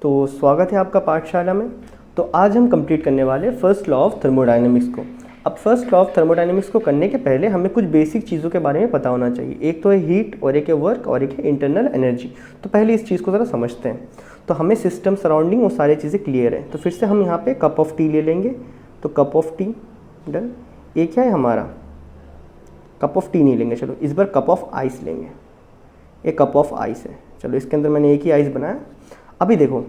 तो स्वागत है आपका पाठशाला में। तो आज हम कंप्लीट करने वाले फर्स्ट लॉ ऑफ थर्मोडायनेमिक्स को। अब फर्स्ट लॉ ऑफ थर्मोडायनेमिक्स को करने के पहले हमें कुछ बेसिक चीज़ों के बारे में पता होना चाहिए। एक तो है हीट और एक है वर्क और एक है इंटरनल एनर्जी। तो पहले इस चीज़ को ज़रा समझते हैं। तो हमें सिस्टम सराउंडिंग वो सारी चीज़ें क्लियर है। तो फिर से हम यहाँ पे कप ऑफ टी ले लेंगे। तो कप ऑफ टी डन। ये क्या है हमारा, कप ऑफ टी नहीं लेंगे, चलो इस बार कप ऑफ आइस लेंगे। एक कप ऑफ आइस है, चलो इसके अंदर मैंने एक ही आइस बनाया। अभी देखो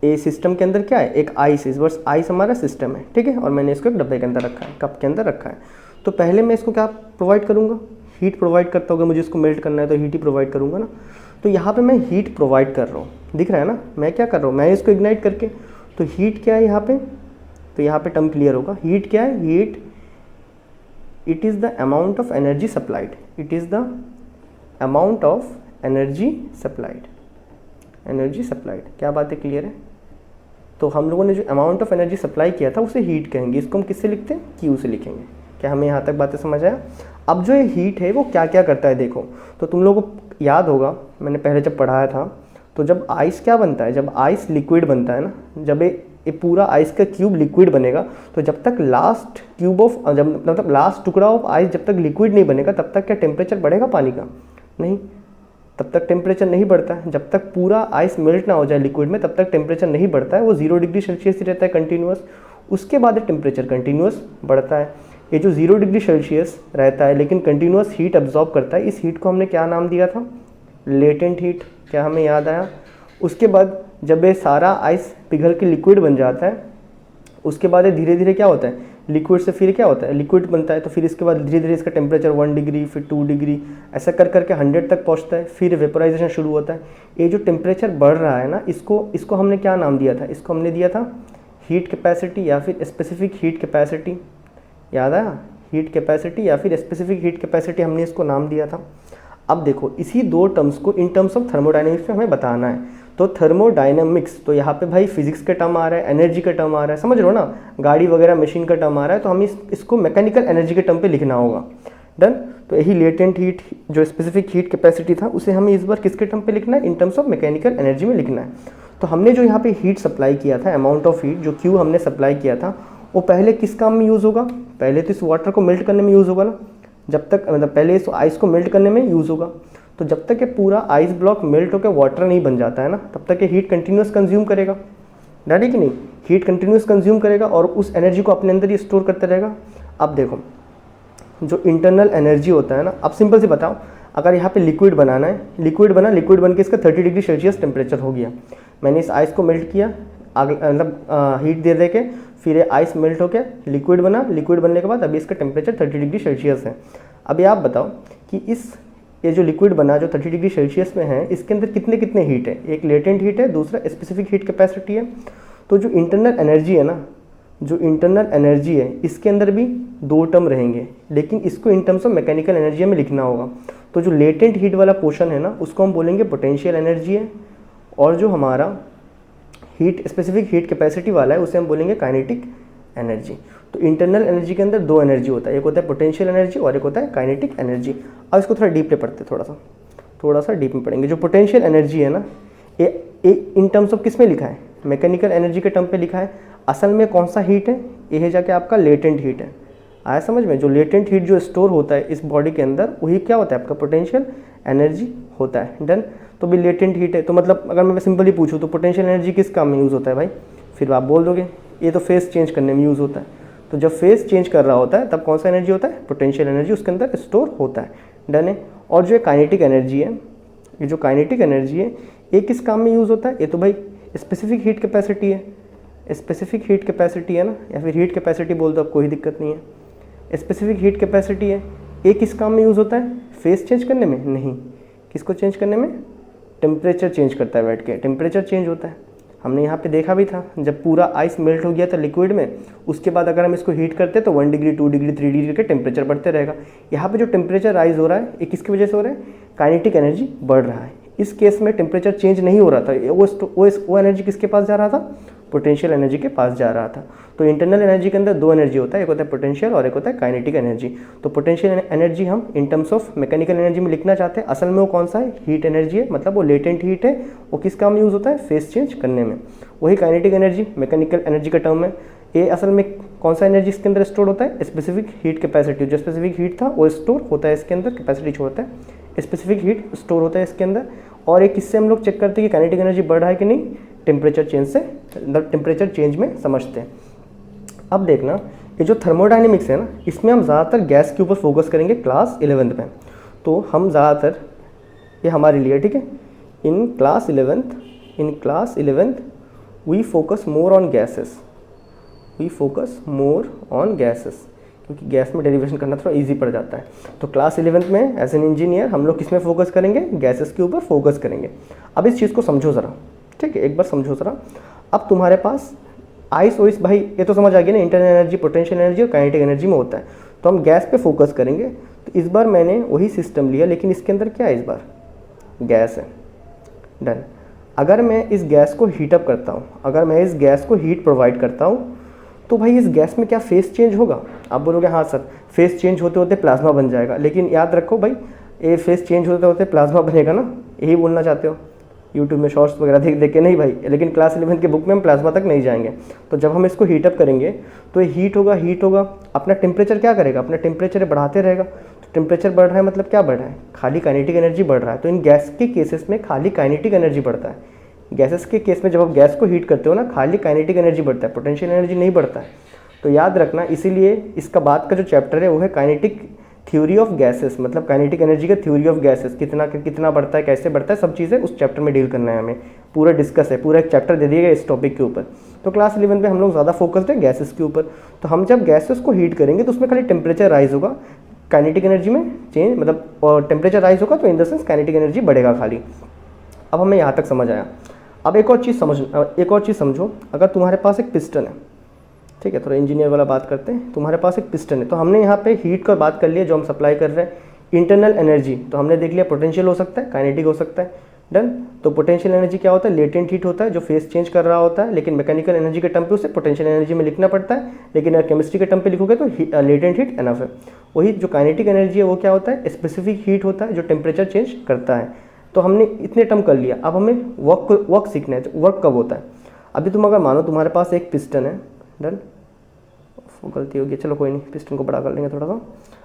ये सिस्टम के अंदर क्या है, एक आइस, इस वर्ष आइस हमारा सिस्टम है, ठीक है। और मैंने इसको एक डब्बे के अंदर रखा है, कप के अंदर रखा है। तो पहले मैं इसको क्या प्रोवाइड करूँगा, हीट प्रोवाइड करता होगा। मुझे इसको मेल्ट करना है तो हीट ही प्रोवाइड करूँगा ना। तो यहाँ पे मैं हीट प्रोवाइड कर रहा हूँ, दिख रहा है ना। मैं क्या कर रहा हूँ, मैं इसको इग्नाइट करके, तो हीट क्या है यहाँ पे, तो यहाँ पे टर्म क्लियर होगा। हीट क्या है, heat it is the amount of energy supplied, it is the amount of energy supplied, energy supplied. क्या बात है, क्लियर है। तो हम लोगों ने जो अमाउंट ऑफ एनर्जी सप्लाई किया था उसे हीट कहेंगे। इसको हम किससे लिखते हैं, क्यू से लिखेंगे। क्या हमें यहाँ तक बातें समझ आया। अब जो ये हीट है वो क्या क्या करता है देखो। तो तुम लोगों को याद होगा, मैंने पहले जब पढ़ाया था, तो जब आइस क्या बनता है, जब आइस लिक्विड बनता है ना, जब ये पूरा आइस का क्यूब लिक्विड बनेगा, तो जब तक लास्ट क्यूब ऑफ, जब मतलब लास्ट टुकड़ा ऑफ आइस जब तक लिक्विड नहीं बनेगा, तब तक क्या टेम्परेचर बढ़ेगा पानी का, नहीं, तब तक टेम्परेचर नहीं बढ़ता है। जब तक पूरा आइस मेल्ट ना हो जाए लिक्विड में, तब तक टेम्परेचर नहीं बढ़ता है। वो 0 डिग्री सेल्सियस ही रहता है कंटिन्यूअस। उसके बाद टेम्परेचर कंटिन्यूअस बढ़ता है। ये जो 0 डिग्री सेल्सियस रहता है लेकिन कंटिन्यूअस हीट अब्जॉर्ब करता है, इस हीट को हमने क्या नाम दिया था, लेटेंट हीट। क्या हमें याद आया। उसके बाद जब ये सारा आइस पिघल के लिक्विड बन जाता है, उसके बाद धीरे धीरे क्या होता है, लिक्विड से फिर क्या होता है, लिक्विड बनता है। तो फिर इसके बाद धीरे धीरे इसका टेम्परेचर 1 डिग्री, फिर 2 डिग्री, ऐसा कर करके 100 तक पहुंचता है। फिर वेपोराइजेशन शुरू होता है। ये जो टेम्परेचर बढ़ रहा है ना, इसको हमने क्या नाम दिया था, इसको हमने दिया था हीट कैपेसिटी या फिर स्पेसिफिक हीट कैपेसिटी। याद आया, हीट कैपेसिटी या फिर स्पेसिफिक हीट कैपेसिटी हमने इसको नाम दिया था। अब देखो इसी दो टर्म्स को इन टर्म्स ऑफ थर्मोडायनेमिक्स में हमें बताना है। तो थर्मोडायनेमिक्स, तो यहाँ पे भाई फिजिक्स का टर्म आ रहा है, एनर्जी का टर्म आ रहा है, समझ रहे हो ना, गाड़ी वगैरह मशीन का टर्म आ रहा है। तो हमें इसको मैकेनिकल एनर्जी के टर्म पे लिखना होगा। डन। तो यही लेटेंट हीट जो स्पेसिफिक हीट कैपेसिटी था, उसे हमें इस बार किसके टर्म पे लिखना है, in terms of mechanical energy में लिखना है। तो हमने जो यहाँ पे हीट सप्लाई किया था, अमाउंट ऑफ हीट जो क्यू हमने सप्लाई किया था, वो पहले किस काम में यूज़ होगा, पहले तो इस वाटर को मेल्ट करने में यूज़ होगा ना। जब तक मतलब पहले इस आइस को मेल्ट करने में यूज़ होगा। तो जब तक ये पूरा आइस ब्लॉक मेल्ट होकर वाटर नहीं बन जाता है ना, तब तक ये हीट कंटिन्यूस कंज्यूम करेगा, डैडी कि नहीं, हीट कंटिन्यूस कंज्यूम करेगा और उस एनर्जी को अपने अंदर ही स्टोर करता रहेगा। अब देखो जो इंटरनल एनर्जी होता है ना, अब सिंपल से बताओ, अगर यहाँ पे लिक्विड बनाना है, लिक्विड बन के इसका 30 डिग्री सेल्सियस टेम्परेचर हो गया। मैंने इस आइस को मेल्ट किया, आगे मतलब हीट दे के फिर ये आइस मेल्ट हो गया, लिक्विड बना, लिक्विड बनने के बाद अभी इसका टेम्परेचर 30 डिग्री सेल्सियस है। अभी आप बताओ कि ये जो लिक्विड बना जो 30 डिग्री सेल्सियस में है, इसके अंदर कितने कितने हीट है, एक लेटेंट हीट है, दूसरा स्पेसिफिक हीट कैपेसिटी है। तो जो इंटरनल एनर्जी है ना, जो इंटरनल एनर्जी है, इसके अंदर भी दो टर्म रहेंगे, लेकिन इसको in terms of mechanical energy में लिखना होगा। तो जो लेटेंट हीट वाला पोर्शन है ना, उसको हम बोलेंगे पोटेंशियल एनर्जी है, और जो हमारा हीट स्पेसिफिक हीट कैपेसिटी वाला है उसे हम बोलेंगे काइनेटिक एनर्जी। तो इंटरनल एनर्जी के अंदर दो एनर्जी होता है, एक होता है पोटेंशियल एनर्जी और एक होता है काइनेटिक एनर्जी। अब इसको थोड़ा डीप में पढ़ते, थोड़ा सा डीप में पढ़ेंगे। जो पोटेंशियल एनर्जी है ना, ये इन टर्म्स ऑफ किस में लिखा है, मैकेनिकल एनर्जी के टर्म पे लिखा है। असल में कौन सा हीट है, ये है जाके आपका लेटेंट हीट है। आया समझ में, जो लेटेंट हीट जो स्टोर होता है इस बॉडी के अंदर, वही क्या होता है, आपका पोटेंशियल एनर्जी होता है। डन। तो भी लेटेंट हीट है, तो मतलब अगर मैं सिंपली पूछूँ तो पोटेंशियल एनर्जी किस काम में यूज़ होता है भाई, फिर आप बोल दोगे ये तो फेस चेंज करने में यूज़ होता है। तो जब फेस चेंज कर रहा होता है तब कौन सा एनर्जी होता है, पोटेंशियल एनर्जी उसके अंदर स्टोर होता है। डन है। और जो काइनेटिक एनर्जी है, ये जो काइनेटिक एनर्जी है, ये किस काम में यूज़ होता है, ये तो भाई स्पेसिफिक हीट कैपेसिटी है, स्पेसिफिक हीट कैपेसिटी है ना, या फिर हीट कैपेसिटी बोल दो, अब कोई दिक्कत नहीं है। स्पेसिफिक हीट कैपेसिटी है, ये किस काम में यूज़ होता है, फेस चेंज करने में नहीं, किसको चेंज करने में, टेम्परेचर चेंज करता है, बैठ के टेम्परेचर चेंज होता है। हमने यहाँ पे देखा भी था, जब पूरा आइस मेल्ट हो गया था लिक्विड में, उसके बाद अगर हम इसको हीट करते तो 1 डिग्री 2 डिग्री 3 डिग्री के टेम्परेचर बढ़ते रहेगा। यहाँ पे जो टेम्परेचर राइज हो रहा है, ये किसकी वजह से हो रहा है, काइनेटिक एनर्जी बढ़ रहा है। इस केस में टेम्परेचर चेंज नहीं हो रहा था, वो एनर्जी किसके पास जा रहा था, पोटेंशियल एनर्जी के पास जा रहा था। तो इंटरनल एनर्जी के अंदर दो एनर्जी होता है, एक होता है पोटेंशियल और एक होता है काइनेटिक एनर्जी। तो पोटेंशियल एनर्जी हम in terms of mechanical energy में लिखना चाहते हैं, असल में वो कौन सा है, हीट एनर्जी है, मतलब वो लेटेंट हीट है। वो किस काम में यूज़ होता है, फेस चेंज करने में। वही काइनेटिक एनर्जी मैकेनिकल एनर्जी का टर्म है। ये असल में कौन सा एनर्जी इसके अंदर स्टोर होता है, स्पेसिफिक हीट कैपेसिटी। जो स्पेसिफिक हीट था वो स्टोर होता है इसके अंदर, कैपेसिटी छोड़ता है, स्पेसिफिक हीट स्टोर होता है इसके अंदर। और एक किससे हम लोग चेक करते हैं कि काइनेटिक एनर्जी बढ़ रहा है कि नहीं, टेम्परेचर चेंज से, मतलब टेम्परेचर चेंज में समझते हैं। अब देखना, ये जो थर्मोडायनेमिक्स है ना, इसमें हम ज़्यादातर गैस के ऊपर फोकस करेंगे क्लास 11th में। तो हम ज़्यादातर, ये हमारे लिए ठीक है, in class 11th we focus more on gases, क्योंकि गैस में डेरिवेशन करना थोड़ा इजी पड़ जाता है। तो क्लास 11th में एज एन इंजीनियर हम लोग किस में फोकस करेंगे, गैसेस के ऊपर फोकस करेंगे। अब इस चीज़ को समझो ज़रा, ठीक है, एक बार समझो ज़रा। अब तुम्हारे पास आइस ओइस, भाई ये तो समझ आ गया ना, इंटरनल एनर्जी, पोटेंशियल एनर्जी और काइनेटिक एनर्जी में होता है। तो हम गैस पे फोकस करेंगे। तो इस बार मैंने वही सिस्टम लिया, लेकिन इसके अंदर क्या है, इस बार गैस है। डन। अगर मैं इस गैस को हीटअप करता हूँ, अगर मैं इस गैस को हीट प्रोवाइड करता हूँ, तो भाई इस गैस में क्या फेस चेंज होगा। आप बोलोगे हाँ सर, फेस चेंज होते होते प्लाज्मा बन जाएगा। लेकिन याद रखो भाई, ये फेस चेंज होते होते प्लाज्मा बनेगा ना, यही बोलना चाहते हो। यूट्यूब में शॉर्ट्स वगैरह देख के नहीं भाई, लेकिन क्लास 11th के बुक में हम प्लाज्मा तक नहीं जाएंगे। तो जब हम इसको हीटअप करेंगे तो ये हीट होगा, अपना टेम्परेचर क्या करेगा, अपना टेम्परेचर बढ़ाते रहेगा। तो टेम्परेचर बढ़ रहा है मतलब क्या बढ़ रहा है, खाली काइनेटिक एनर्जी बढ़ रहा है। तो इन गैस के केसेस में खाली काइनेटिक एनर्जी बढ़ता है। गैसेस के केस में जब आप गैस को हीट करते हो ना, खाली काइनेटिक एनर्जी बढ़ता है, पोटेंशियल एनर्जी नहीं बढ़ता है। तो याद रखना, इसीलिए इसका बाद का जो चैप्टर है वो है काइनेटिक थ्योरी ऑफ गैसेस, मतलब काइनेटिक एनर्जी का थ्योरी ऑफ गैसेस, कितना बढ़ता है, कैसे बढ़ता है, सब चीज़ें उस चैप्टर में डील करना है हमें। पूरा डिस्कस है, पूरा एक चैप्टर दे दिया गया इस टॉपिक के ऊपर। तो क्लास 11 में हम लोग ज़्यादा फोकस्ड है गैसेस के ऊपर। तो हम जब गैसेस को हीट करेंगे तो उसमें खाली टेम्परेचर राइज होगा, काइनेटिक एनर्जी में चेंज, मतलब और टेम्परेचर राइज होगा तो in the sense kinetic energy बढ़ेगा खाली। अब हमें यहाँ तक समझ आया। अब एक और चीज़ समझो। अगर तुम्हारे पास एक पिस्टन है, ठीक है, थोड़ा इंजीनियर वाला बात करते हैं। तुम्हारे पास एक पिस्टन है, तो हमने यहाँ पे हीट का बात कर लिया जो हम सप्लाई कर रहे हैं। इंटरनल एनर्जी तो हमने देख लिया, पोटेंशियल हो सकता है, काइनेटिक हो सकता है। डन। तो पोटेंशियल एनर्जी क्या होता है, लेटेंट हीट होता है जो फेस चेंज कर रहा होता है। लेकिन मैकेनिकल एनर्जी के टर्म पे उसे पोटेंशियल एनर्जी में लिखना पड़ता है, लेकिन अगर केमिस्ट्री के टर्म पे लिखोगे तो लेटेंट हीट एनफ है। वही जो काइनेटिक एनर्जी है वो क्या होता है, स्पेसिफिक हीट होता है जो टेम्परेचर चेंज करता है। तो हमने इतने टर्म कर लिया। अब हमें वर्क सीखना है, वर्क कब होता है। अभी तुम अगर मानो तुम्हारे पास एक पिस्टन है, डन, गलती होगी, चलो कोई नहीं, पिस्टन को बड़ा कर लेंगे थोड़ा सा।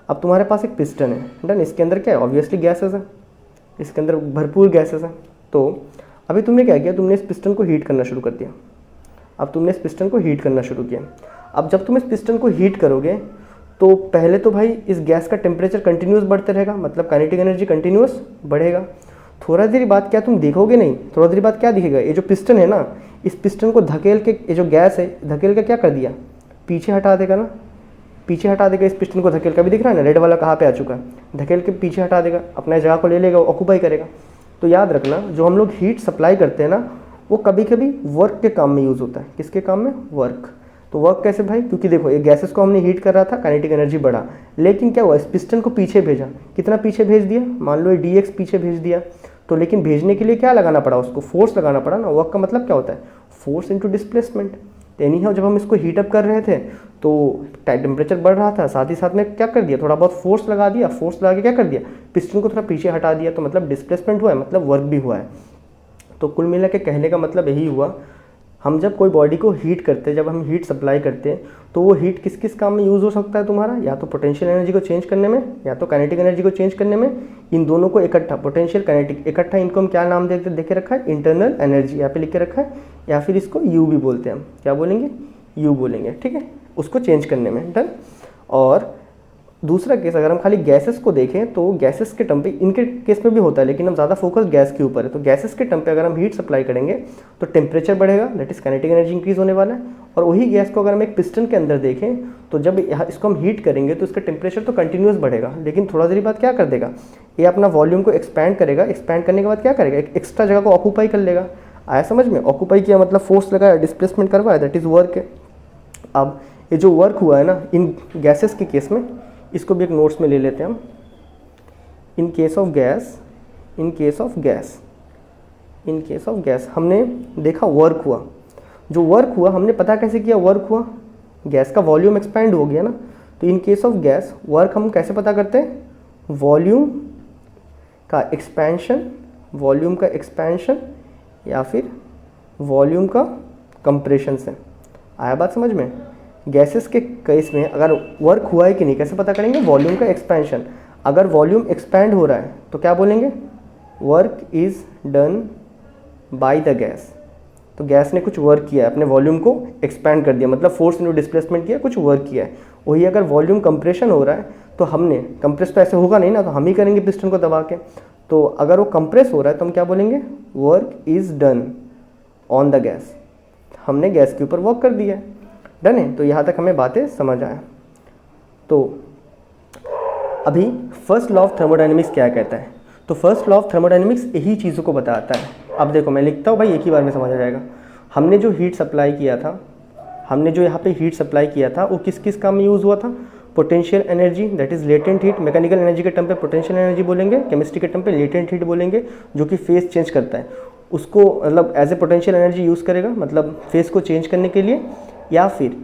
अब तुम्हारे पास एक पिस्टन है, डन, इसके अंदर क्या है, ऑब्वियसली गैसेस है, इसके अंदर भरपूर गैसेस है। तो अभी तुमने क्या किया, तुमने इस पिस्टन को हीट करना शुरू कर दिया। अब तुमने इस पिस्टन को हीट करना शुरू किया। अब जब तुम इस पिस्टन को हीट करोगे तो पहले तो भाई इस गैस का टेम्परेचर कंटिन्यूस बढ़ते रहेगा, मतलब काइनेटिक एनर्जी कंटिन्यूस बढ़ेगा। थोड़ा देर बाद क्या तुम देखोगे नहीं, थोड़ा देर बाद क्या दिखेगा, ये जो पिस्टन है ना, इस पिस्टन को धकेल के, ये जो गैस है धकेल के क्या कर दिया, पीछे हटा देगा ना, पीछे हटा देगा इस पिस्टन को धकेल के। अभी दिख रहा है ना रेड वाला कहाँ पे आ चुका है, धकेल के पीछे हटा देगा, अपने जगह को ले लेगा, ऑक्यूपाई करेगा। तो याद रखना, जो हम लोग हीट सप्लाई करते हैं ना, वो कभी कभी वर्क के काम में यूज़ होता है। किसके काम में, वर्क। तो वर्क कैसे भाई, क्योंकि देखो ये गैसेस को हमने हीट कर रहा था, काइनेटिक एनर्जी बढ़ा, लेकिन क्या हुआ, इस पिस्टन को पीछे भेजा। कितना पीछे भेज दिया, मान लो ये dx पीछे भेज दिया। तो लेकिन भेजने के लिए क्या लगाना पड़ा, उसको फोर्स लगाना पड़ा ना। वर्क का मतलब क्या होता है, force into displacement. Any how जब हम इसको हीटअप कर रहे थे तो टेम्परेचर बढ़ रहा था, साथ ही साथ में क्या कर दिया, थोड़ा बहुत फोर्स लगा दिया। फोर्स लगा के क्या कर दिया, पिस्टन को थोड़ा पीछे हटा दिया। तो मतलब डिस्प्लेसमेंट हुआ है, मतलब वर्क भी हुआ है। तो कुल मिला के कहने का मतलब यही हुआ, हम जब कोई बॉडी को हीट करते हैं, जब हम हीट सप्लाई करते हैं, तो वो हीट किस किस काम में यूज़ हो सकता है तुम्हारा, या तो पोटेंशियल एनर्जी को चेंज करने में, या तो काइनेटिक एनर्जी को चेंज करने में। इन दोनों को इकट्ठा, पोटेंशियल काइनेटिक इकट्ठा, इनको हम क्या नाम देके रखा है, इंटरनल एनर्जी यहाँ पे लिख के रखा है, या फिर इसको यू भी बोलते हैं। हम क्या बोलेंगे, यू बोलेंगे, ठीक है, उसको चेंज करने में। डन। और दूसरा केस अगर हम खाली गैसेस को देखें तो गैसेस के टर्म पे, इनके केस में भी होता है लेकिन हम ज़्यादा फोकस गैस के ऊपर है। तो गैसेस के टर्म पे अगर हम हीट सप्लाई करेंगे तो टेम्परेचर बढ़ेगा, that is kinetic energy increase होने वाला है। और वही गैस को अगर हम एक पिस्टन के अंदर देखें तो जब इसको हम हीट करेंगे तो इसका टेम्परेचर तो कंटिन्यूस बढ़ेगा, लेकिन थोड़ा देर बाद क्या कर देगा, ये अपना वॉल्यूम को एक्सपैंड करेगा। एक्सपैंड करने के बाद क्या करेगा, एक एक्स्ट्रा जगह को ऑक्यूपाई कर लेगा। आया समझ में, ऑक्यूपाई किया मतलब फोर्स लगाया, डिस्प्लेसमेंट करवाया, दैट इज़ वर्क है। अब ये जो वर्क हुआ है ना इन गैसेस के केस में, इसको भी एक नोट्स में ले लेते हैं हम। इन केस ऑफ गैस हमने देखा वर्क हुआ। जो वर्क हुआ हमने पता कैसे किया वर्क हुआ, गैस का वॉल्यूम एक्सपैंड हो गया ना। तो in case of gas work हम कैसे पता करते हैं, वॉल्यूम का एक्सपेंशन या फिर वॉल्यूम का कंप्रेशन से। आया बात समझ में। गैसेस के केस में अगर वर्क हुआ है कि नहीं कैसे पता करेंगे, वॉल्यूम का एक्सपेंशन। अगर वॉल्यूम एक्सपैंड हो रहा है तो क्या बोलेंगे, work is done by the gas. तो गैस ने कुछ वर्क किया है, अपने वॉल्यूम को एक्सपैंड कर दिया, मतलब फोर्स इनटू डिस्प्लेसमेंट किया, कुछ वर्क किया है। वही अगर वॉल्यूम कंप्रेशन हो रहा है तो हमने कंप्रेस तो ऐसे होगा नहीं ना, तो हम ही करेंगे पिस्टन को दबा के। तो अगर वो कंप्रेस हो रहा है तो हम क्या बोलेंगे, work is done on the gas, हमने गैस के ऊपर वर्क कर दिया है। डन है। तो यहाँ तक हमें बातें समझ आया। तो अभी फर्स्ट लॉ ऑफ थर्मोडायनेमिक्स क्या कहता है, तो फर्स्ट लॉ ऑफ थर्मोडायनेमिक्स यही चीज़ों को बताता है। अब देखो मैं लिखता हूँ भाई, एक ही बार में समझ आ जाएगा। हमने जो हीट सप्लाई किया था, हमने जो यहाँ पे हीट सप्लाई किया था वो किस किस काम में यूज़ हुआ था, potential energy that is latent heat. Mechanical energy के टर्म पे पोटेंशियल एनर्जी बोलेंगे, केमिस्ट्री के टर्म पे लेटेंट हीट बोलेंगे, जो कि फेस चेंज करता है उसको, मतलब as a potential energy use करेगा, मतलब फेस को चेंज करने के लिए। या फिर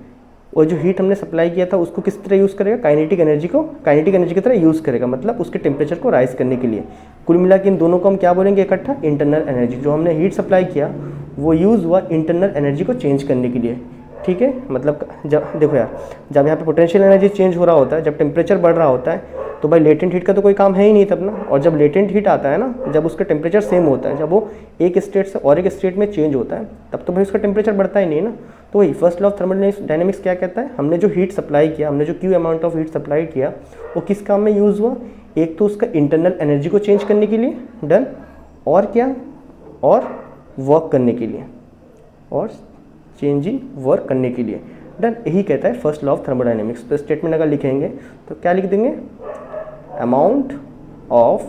वो जो हीट हमने सप्लाई किया था उसको किस तरह यूज़ करेगा, काइनेटिक एनर्जी की तरह यूज़ करेगा, मतलब उसके टेम्परेचर को राइज करने के लिए। कुल मिला के इन दोनों को हम क्या बोलेंगे इकट्ठा, इंटरनल एनर्जी। जो हमने हीट सप्लाई किया वो यूज़ हुआ इंटरनल एनर्जी को चेंज करने के लिए। ठीक है, मतलब जब देखो यार, जब यहाँ पे पोटेंशियल एनर्जी चेंज हो रहा होता है, जब टेम्परेचर बढ़ रहा होता है, तो भाई लेटेंट हीट का तो कोई काम है ही नहीं तब ना। और जब लेटेंट हीट आता है ना, जब उसका टेम्परेचर सेम होता है, जब वो एक स्टेट से और एक स्टेट में चेंज होता है, तब तो भाई उसका टेम्परेचर बढ़ता ही नहीं ना। तो वही फर्स्ट लॉ ऑफ थर्मोडायनेमिक्स क्या कहता है, हमने जो हीट सप्लाई किया, हमने जो Q amount of heat supply किया, वो किस काम में यूज़ हुआ, एक तो उसका इंटरनल एनर्जी को चेंज करने के लिए, डन, और क्या, और वर्क करने के लिए, और चेंजिंग वर्क करने के लिए, डन। यही कहता है फर्स्ट लॉ ऑफ थर्मोडायनेमिक्स। तो स्टेटमेंट अगर लिखेंगे तो क्या लिख देंगे, amount of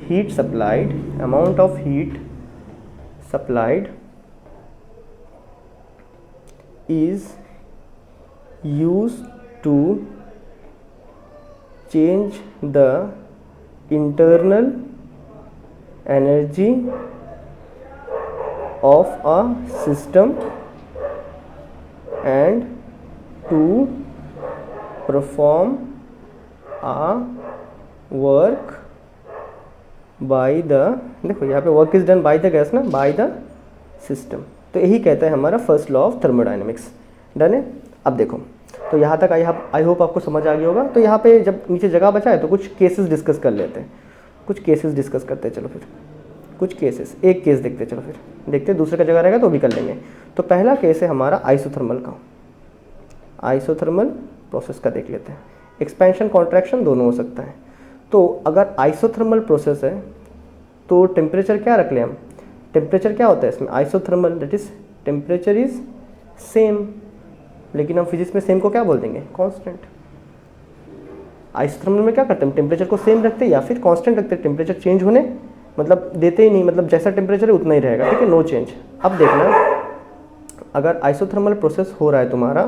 heat supplied is used to change the internal energy of a system and to perform a work by the, देखो यहाँ पे work is done by the gas ना, बाय द सिस्टम। तो यही कहता है हमारा first law of thermodynamics. Done है। अब देखो, तो यहाँ तक आई होप आपको समझ आ गया होगा। तो यहाँ पे जब नीचे जगह बचा है तो कुछ केसेस डिस्कस कर लेते हैं, कुछ केसेस डिस्कस करते हैं। चलो फिर कुछ केसेस, एक केस देखते हैं, चलो फिर देखते हैं, दूसरे का जगह रहेगा तो भी कर लेंगे। तो पहला केस है हमारा आइसोथर्मल का, आइसोथर्मल प्रोसेस का देख लेते हैं। एक्सपेंशन कॉन्ट्रैक्शन दोनों हो सकता है। तो अगर आइसोथर्मल प्रोसेस है तो टेम्परेचर क्या रख लें हम, टेम्परेचर क्या होता है इसमें, isothermal that is temperature is same, लेकिन हम फिजिक्स में सेम को क्या बोल देंगे, कांस्टेंट। आइसोथर्मल में क्या करते हैं, टेम्परेचर को सेम रखते हैं या फिर कांस्टेंट रखते हैं, टेम्परेचर चेंज होने मतलब देते ही नहीं, मतलब जैसा टेम्परेचर है उतना ही रहेगा, ठीक है, नो चेंज। अब देखना, अगर आइसोथर्मल प्रोसेस हो रहा है तुम्हारा,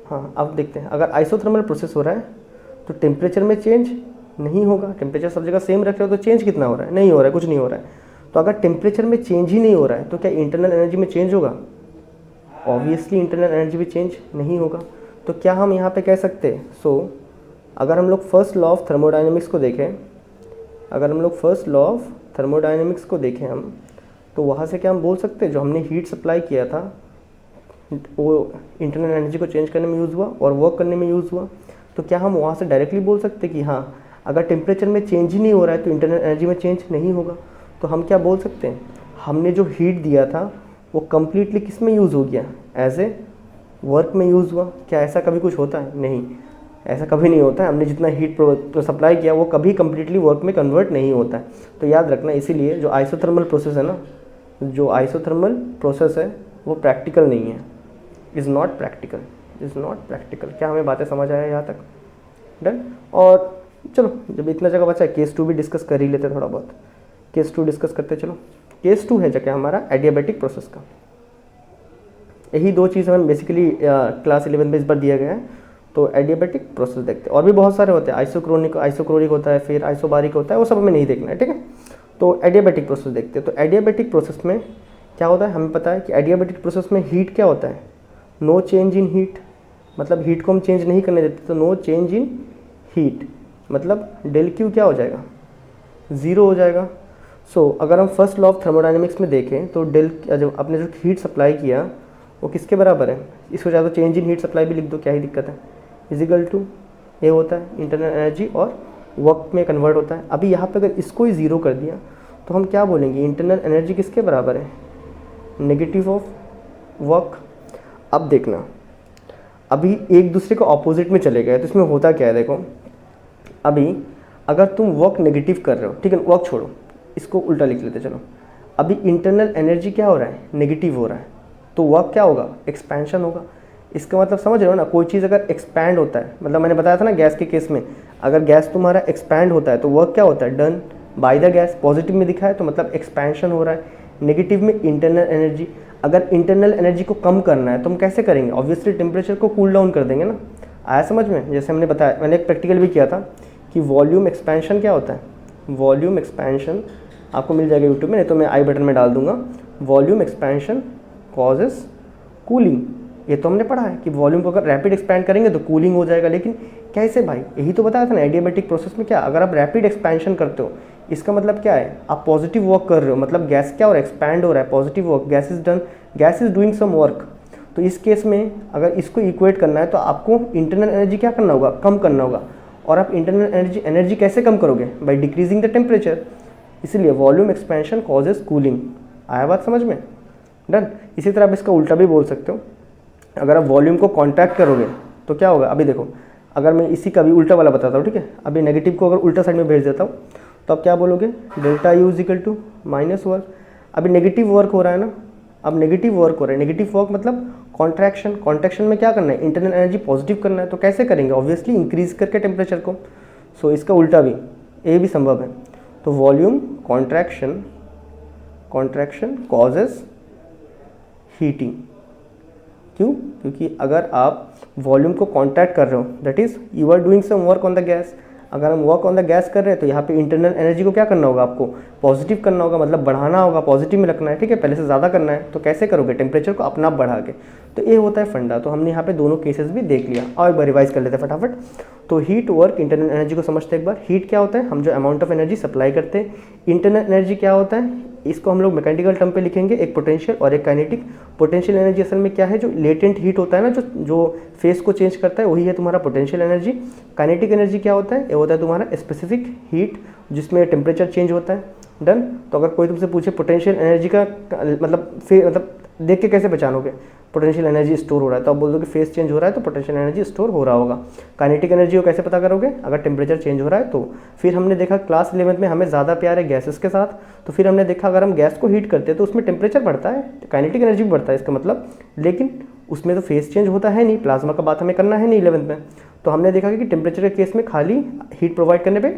हाँ अब देखते हैं, अगर आइसोथर्मल प्रोसेस हो रहा है तो टेम्परेचर में चेंज नहीं होगा, टेम्परेचर सब जगह सेम रख रहे हो तो चेंज कितना हो रहा है, नहीं हो रहा है, कुछ नहीं हो रहा है। तो अगर टेम्परेचर में चेंज ही नहीं हो रहा है तो क्या इंटरनल एनर्जी में चेंज होगा, ऑब्वियसली इंटरनल एनर्जी भी चेंज नहीं होगा। तो क्या हम यहाँ पे कह सकते हैं, अगर हम लोग फर्स्ट लॉ ऑफ थर्मोडायनेमिक्स को देखें, अगर हम लोग फर्स्ट लॉ ऑफ थर्मोडायनेमिक्स को देखें हम, तो वहाँ से क्या हम बोल सकते हैं, जो हमने हीट सप्लाई किया था वो इंटरनल एनर्जी को चेंज करने में यूज़ हुआ और वर्क करने में यूज़ हुआ। तो क्या हम वहाँ से डायरेक्टली बोल सकते हैं कि हाँ, अगर टेम्परेचर में चेंज ही नहीं हो रहा है तो इंटरनल एनर्जी में चेंज नहीं होगा। तो हम क्या बोल सकते हैं, हमने जो हीट दिया था वो कम्प्लीटली किस में यूज़ हो गया, एज ए वर्क में यूज़ हुआ। क्या ऐसा कभी कुछ होता है, नहीं, ऐसा कभी नहीं होता है। हमने जितना हीट सप्लाई किया वो कभी कम्प्लीटली वर्क में कन्वर्ट नहीं होता है। तो याद रखना, इसीलिए जो आइसोथर्मल प्रोसेस है ना, जो आइसोथर्मल प्रोसेस है वो प्रैक्टिकल नहीं है, इज़ नॉट प्रैक्टिकल। क्या हमें बातें समझ आया यहाँ तक, डन। और चलो, जब इतना जगह बचा है, केस 2 भी डिस्कस कर ही लेते हैं, थोड़ा बहुत केस 2 डिस्कस करते चलो। केस 2 है जगह हमारा एडियाबैटिक प्रोसेस का। यही दो चीज़ हमें बेसिकली क्लास 11 में इस बार दिया गया है। तो एडियाबैटिक प्रोसेस देखते हैं, और भी बहुत सारे होते हैं, आइसोक्रोनिक होता है, फिर आइसोबारिक होता है, वो सब हमें नहीं देखना है, ठीक है। तो एडियाबैटिक प्रोसेस देखते हैं। तो एडियाबैटिक प्रोसेस में क्या होता है, हमें पता है कि एडियाबेटिक प्रोसेस में हीट क्या होता है, नो चेंज इन हीट, मतलब हीट को हम चेंज नहीं करने देते, तो नो चेंज इन हीट, मतलब डेल क्यू क्या हो जाएगा, ज़ीरो हो जाएगा। सो अगर हम फर्स्ट लॉ ऑफ थर्मोडाइनमिक्स में देखें तो डेल जो आपने जो हीट सप्लाई किया वो किसके बराबर है, इसको चाहे तो चेंज इन हीट सप्लाई भी लिख दो, क्या ही दिक्कत है, इजिकल टू ये होता है इंटरनल एनर्जी और वर्क में कन्वर्ट होता है। अभी यहाँ पे अगर इसको ही ज़ीरो कर दिया तो हम क्या बोलेंगे, इंटरनल एनर्जी किसके बराबर है, नेगेटिव ऑफ वर्क। अब देखना, अभी एक दूसरे को ऑपोजिट में चले गए तो इसमें होता क्या है, देखो अभी अगर तुम वर्क नेगेटिव कर रहे हो, ठीक है, वर्क छोड़ो, इसको उल्टा लिख लेते चलो। अभी इंटरनल एनर्जी क्या हो रहा है, नेगेटिव हो रहा है, तो वर्क क्या होगा, एक्सपेंशन होगा। इसका मतलब समझ रहे हो ना, कोई चीज़ अगर एक्सपैंड होता है, मतलब मैंने बताया था ना गैस के केस में, अगर गैस तुम्हारा एक्सपैंड होता है तो वर्क क्या होता है, done by the gas. Positive में दिखा है तो मतलब एक्सपेंशन हो रहा है, नेगेटिव में इंटरनल एनर्जी। अगर इंटरनल एनर्जी को कम करना है तो हम कैसे करेंगे, ऑब्वियसली टेम्परेचर को कूल डाउन कर देंगे ना। आया समझ में, जैसे हमने बताया, मैंने एक प्रैक्टिकल भी किया था कि वॉल्यूम एक्सपेंशन क्या होता है, वॉल्यूम एक्सपेंशन आपको मिल जाएगा यूट्यूब में, नहीं तो मैं आई बटन में डाल दूंगा। वॉल्यूम एक्सपेंशन कॉजेस कूलिंग, ये तो हमने पढ़ा है कि वॉल्यूम को अगर रैपिड एक्सपैंड करेंगे तो कूलिंग हो जाएगा। लेकिन कैसे भाई, यही तो बताया था ना एडियाबेटिक प्रोसेस में, क्या अगर आप रैपिड एक्सपेंशन करते हो इसका मतलब क्या है, आप पॉजिटिव वर्क कर रहे हो, मतलब गैस क्या हो रहा है, एक्सपैंड हो रहा है, positive work, gas is done, gas is doing some work. तो इस केस में अगर इसको इक्वेट करना है तो आपको इंटरनल एनर्जी क्या करना होगा, कम करना होगा। और आप इंटरनल एनर्जी कैसे कम करोगे, बाय डिक्रीजिंग द टेम्परेचर। इसलिए वॉल्यूम एक्सपेंशन कॉजेज कूलिंग। आया बात समझ में, डन। इसी तरह आप इसका उल्टा भी बोल सकते हो, अगर आप वॉल्यूम को कॉन्ट्रैक्ट करोगे तो क्या होगा। अभी देखो, अगर मैं इसी का भी उल्टा वाला बताता हूँ, ठीक है, अभी नेगेटिव को अगर उल्टा साइड में भेज देता हूँ तो आप क्या बोलोगे, delta U is equal to minus work. अभी नेगेटिव वर्क हो रहा है ना, अब नेगेटिव वर्क हो रहा है, नेगेटिव वर्क मतलब कॉन्ट्रैक्शन, कॉन्ट्रैक्शन में क्या करना है, इंटरनल एनर्जी पॉजिटिव करना है, तो कैसे करेंगे, ऑब्वियसली इंक्रीज करके टेम्परेचर को। सो इसका उल्टा भी, ये भी संभव है। तो volume contraction, contraction causes heating. क्यों, क्योंकि अगर आप वॉल्यूम को कॉन्ट्रैक्ट कर रहे हो, that is you are doing some work on the gas. अगर हम वर्क ऑन द गैस कर रहे हैं तो यहाँ पे इंटरनल एनर्जी को क्या करना होगा, आपको पॉजिटिव करना होगा, मतलब बढ़ाना होगा, पॉजिटिव में रखना है, ठीक है, पहले से ज़्यादा करना है। तो कैसे करोगे, टेम्परेचर को अपना आप बढ़ा के। तो ये होता है फंडा। तो हमने यहाँ पे दोनों केसेस भी देख लिया, और एक बार रिवाइज कर लेते हैं फटाफट। तो हीट वर्क, इंटरनल एनर्जी को समझते हैं एक बार। हीट क्या होता है, हम जो अमाउंट ऑफ एनर्जी सप्लाई करते हैं। इंटरनल एनर्जी क्या होता है, इसको हम लोग मैकेनिकल टर्म पे लिखेंगे, एक पोटेंशियल और एक काइनेटिक। पोटेंशियल एनर्जी असल में क्या है, जो लेटेंट हीट होता है ना, जो फेस को चेंज करता है, वही है तुम्हारा पोटेंशियल एनर्जी। काइनेटिक एनर्जी क्या होता है, ये होता है तुम्हारा स्पेसिफिक हीट जिसमें टेम्परेचर चेंज होता है, डन। तो अगर कोई तुमसे पूछे पोटेंशियल एनर्जी का मतलब देख के कैसे पहचानोगे पोटेंशियल एनर्जी स्टोर हो रहा है, तो आप बोल दो कि फेस चेंज हो रहा है तो पोटेंशियल एनर्जी स्टोर हो रहा होगा। काइनेटिक एनर्जी को कैसे पता करोगे, अगर टेम्परेचर चेंज हो रहा है तो। फिर हमने देखा क्लास 11th में हमें ज़्यादा प्यार है गैसेस के साथ, तो फिर हमने देखा अगर हम गैस को हीट करते हैं तो उसमें टेम्परेचर बढ़ता है, काइनेटिक एनर्जी भी बढ़ता है इसका मतलब, लेकिन उसमें तो फेस चेंज होता है नहीं, प्लाज्मा का बात हमें करना है नहीं 11th में। तो हमने देखा कि टेम्परेचर के केस में खाली हीट प्रोवाइड करने पे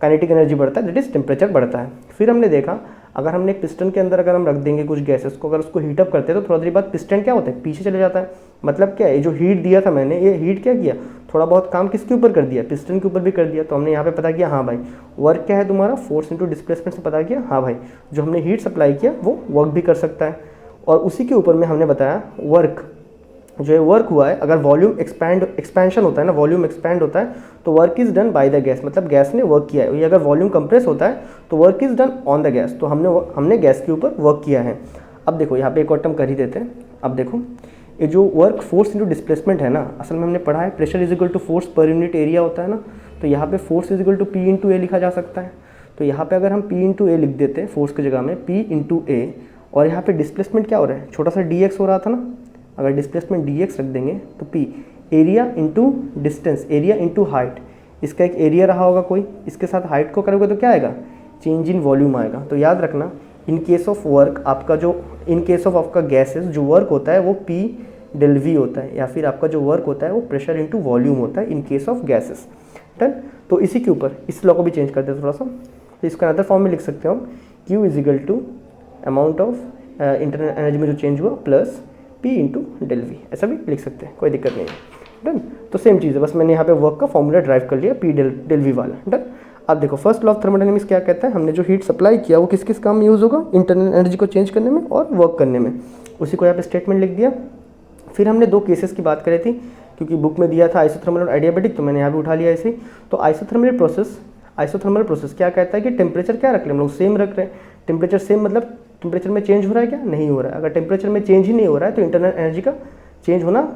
काइनेटिक एनर्जी बढ़ता है, दैट इज टेम्परेचर बढ़ता है। फिर हमने देखा अगर हमने एक पिस्टन के अंदर अगर हम रख देंगे कुछ गैसेस को, अगर उसको हीटअप करते हैं तो थोड़ा देर बाद पिस्टन क्या होता है, पीछे चले जाता है। मतलब क्या है, जो हीट दिया था मैंने, ये हीट क्या किया, थोड़ा बहुत काम किसके ऊपर कर दिया, पिस्टन के ऊपर भी कर दिया। तो हमने यहाँ पे पता किया, हाँ भाई वर्क क्या है तुम्हारा, फोर्स इंटू डिस्प्लेसमेंट से पता किया, हाँ भाई जो हमने हीट सप्लाई किया वो वर्क भी कर सकता है। और उसी के ऊपर में हमने बताया वर्क, जो ये वर्क हुआ है, अगर वॉल्यूम एक्सपेंशन होता है ना, वॉल्यूम एक्सपैंड होता है तो work is done by the gas, मतलब गैस ने वर्क किया है। ये अगर वॉल्यूम कंप्रेस होता है तो work is done on the gas, तो हमने गैस के ऊपर वर्क किया है। अब देखो यहाँ पे एक और टर्म कर ही देते हैं। अब देखो ये जो वर्क फोर्स इंटू डिस्प्लेसमेंट है ना, असल में हमने पढ़ा है pressure is equal to force per unit area होता है ना, तो यहाँ पे force is equal to P into A लिखा जा सकता है। तो यहाँ पे अगर हम पी इंटू ए लिख देते हैं फोर्स की जगह में, पी इंटू ए, और यहाँ पे डिस्प्लेसमेंट क्या हो रहा है, छोटा सा डी एक्स हो रहा था ना, अगर डिस्प्लेसमेंट डी एक्स रख देंगे तो P area into distance, area into height, इसका एक एरिया रहा होगा कोई, इसके साथ हाइट को करोगे तो क्या आएगा, चेंज इन वॉल्यूम आएगा। तो याद रखना इन केस ऑफ वर्क आपका जो, इन केस ऑफ आपका गैसेस जो वर्क होता है वो पी डेल वी होता है, या फिर आपका जो वर्क होता है वो प्रेशर इंटू वॉल्यूम होता है in case of gases, done. तो इसी के ऊपर इस लॉ को भी चेंज करते हैं थोड़ा सा, तो इसका अदर फॉर्म में लिख सकते हो हम, Q is equal to amount of internal energy में जो चेंज हुआ plus P into del V, ऐसा भी लिख सकते हैं, कोई दिक्कत नहीं है, डन। तो सेम चीज़ है, बस मैंने यहाँ पे वर्क का फॉर्मूला ड्राइव कर लिया, पी डेल वी वाला, डन। अब देखो फर्स्ट लॉ ऑफ थर्मोडायनेमिक्स क्या कहता है, हमने जो हीट सप्लाई किया वो किस किस काम में यूज़ होगा, इंटरनल एनर्जी को चेंज करने में और वर्क करने में। उसी को यहाँ पे स्टेटमेंट लिख दिया। फिर हमने दो केसेस की बात करी थी, क्योंकि बुक में दिया था आइसोथर्मल और एडियाबैटिक, तो मैंने यहाँ भी उठा लिया ऐसे ही। तो आइसोथर्मल प्रोसेस क्या कहता है कि टेम्परेचर क्या रख रहे हैं हम लोग, सेम रख रहे हैं। टेम्परेचर सेम मतलब टेम्परेचर में चेंज हो रहा है क्या, नहीं हो रहा है। अगर टेम्परेचर में चेंज ही नहीं हो रहा है तो इंटरनल एनर्जी का चेंज होना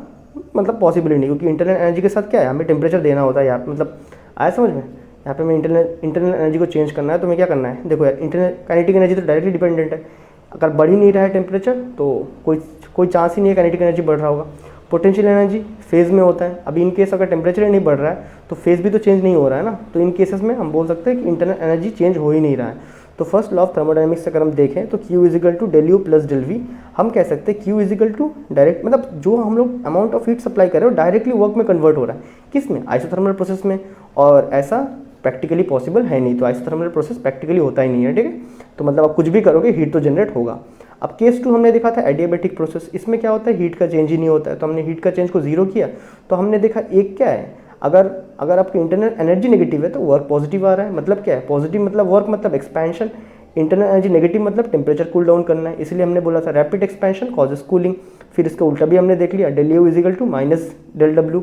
मतलब पॉसिबल ही नहीं, क्योंकि इंटरनल एनर्जी के साथ क्या है, हमें टेम्परेचर देना होता है यहाँ पे। मतलब आया समझ में, यहाँ पे मैं इंटरनल एनर्जी को चेंज करना है तो मैं क्या करना है, देखो यार इंटरनल काइनेटिक एनर्जी तो डायरेक्टली डिपेंडेंट है। अगर बढ़ ही नहीं रहा है टेम्परेचर तो कोई चांस ही नहीं है काइनेटिक एनर्जी बढ़ रहा होगा। पोटेंशियल एनर्जी फेज़ में होता है। अभी इन केस अगर टेम्परेचर ही नहीं बढ़ रहा है तो फेज़ भी तो चेंज नहीं हो रहा है ना, तो इन केसेस में हम बोल सकते हैं कि इंटरनल एनर्जी चेंज हो ही नहीं रहा है। तो फर्स्ट लॉ ऑफ थर्मोडायनेमिक्स से अगर हम देखें तो Q equal to del U plus del V, हम कह सकते हैं Q इजिकल टू डायरेक्ट मतलब जो हम लोग अमाउंट ऑफ हीट सप्लाई कर रहे हो डायरेक्टली वर्क में कन्वर्ट हो रहा है, किस में, आइसोथर्मल प्रोसेस में। और ऐसा प्रैक्टिकली पॉसिबल है नहीं, तो आइसोथर्मल प्रोसेस प्रैक्टिकली होता ही नहीं है, ठीक है। तो मतलब आप कुछ भी करोगे हीट तो जनरेट होगा। अब केस 2 हमने देखा था एडियाबैटिक प्रोसेस, इसमें क्या होता है, हीट का चेंज ही नहीं होता है। तो हमने हीट का चेंज को जीरो किया तो हमने देखा एक क्या है, अगर आपकी इंटरनल एनर्जी नेगेटिव है तो वर्क पॉजिटिव आ रहा है। मतलब क्या है, पॉजिटिव मतलब वर्क मतलब एक्सपेंशन, इंटरनल एनर्जी नेगेटिव मतलब टेम्परेचर कूल डाउन करना है, इसलिए हमने बोला था रैपिड एक्सपेंशन कॉजेस कूलिंग। फिर इसका उल्टा भी हमने देख लिया, del U equal to minus del W.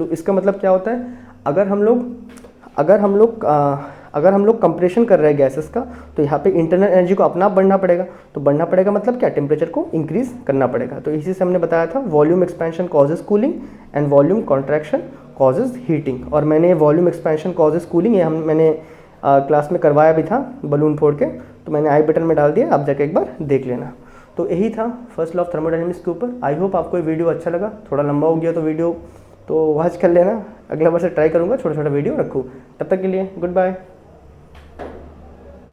इसका मतलब क्या होता है, अगर हम लोग कंप्रेशन कर रहे हैं गैसेस का तो यहाँ पे इंटरनल एनर्जी को अपना बढ़ना पड़ेगा। तो बढ़ना पड़ेगा मतलब क्या, टेम्परेचर को इंक्रीज करना पड़ेगा। तो इसी से हमने बताया था volume expansion causes cooling and volume contraction causes heating. और मैंने वॉल्यूम एक्सपेंशन कॉजेस कूलिंग ये मैंने क्लास में करवाया भी था बलून फोड़ के, तो मैंने आई बटन में डाल दिया, आप जाके एक बार देख लेना। तो यही था फर्स्ट लॉ ऑफ थर्मोडायनेमिक्स के ऊपर। आई होप आपको ये वीडियो अच्छा लगा, थोड़ा लंबा हो गया तो वीडियो तो वॉच कर लेना, अगला बार से ट्राई करूँगा छोटा छोटा वीडियो रखूँ। तब तक के लिए गुड बाय।